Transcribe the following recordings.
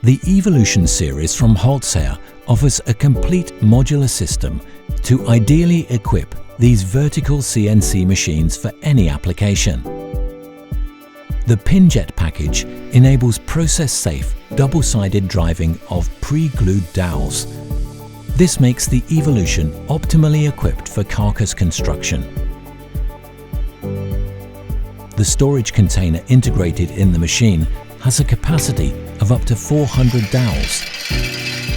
The Evolution series from Holzher offers a complete modular system to ideally equip these vertical CNC machines for any application. The Pinjet package enables process-safe, double-sided driving of pre-glued dowels. This makes the Evolution optimally equipped for carcass construction. The storage container integrated in the machine has a capacity of up to 400 dowels.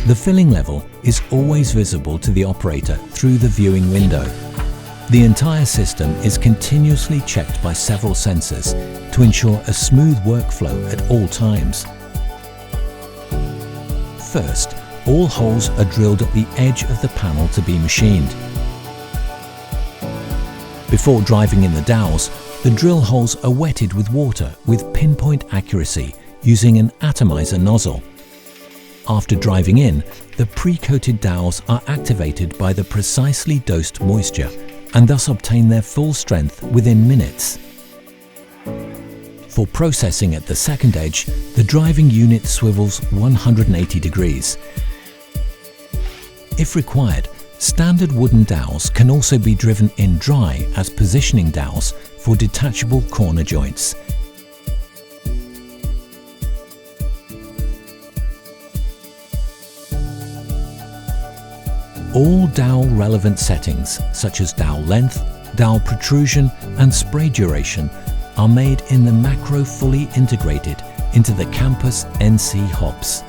The filling level is always visible to the operator through the viewing window. The entire system is continuously checked by several sensors to ensure a smooth workflow at all times. First, all holes are drilled at the edge of the panel to be machined. Before driving in the dowels, the drill holes are wetted with water with pinpoint accuracy using an atomizer nozzle. After driving in, the pre-coated dowels are activated by the precisely dosed moisture and thus obtain their full strength within minutes. For processing at the second edge, the driving unit swivels 180 degrees. If required, standard wooden dowels can also be driven in dry as positioning dowels for detachable corner joints. All dowel relevant settings, such as dowel length, dowel protrusion and spray duration, are made in the macro fully integrated into the Campus NC hobs.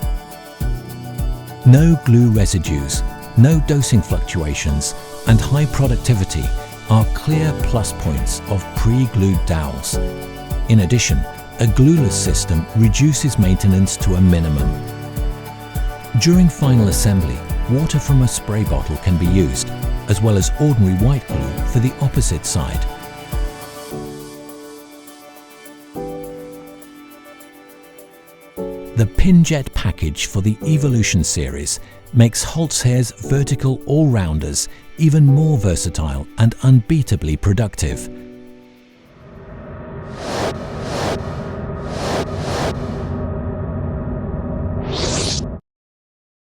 No glue residues, no dosing fluctuations and high productivity are clear plus points of pre-glued dowels. In addition, a glueless system reduces maintenance to a minimum. During final assembly, water from a spray bottle can be used, as well as ordinary white glue for the opposite side. The Pinjet package for the Evolution series makes Holzher's vertical all-rounders even more versatile and unbeatably productive.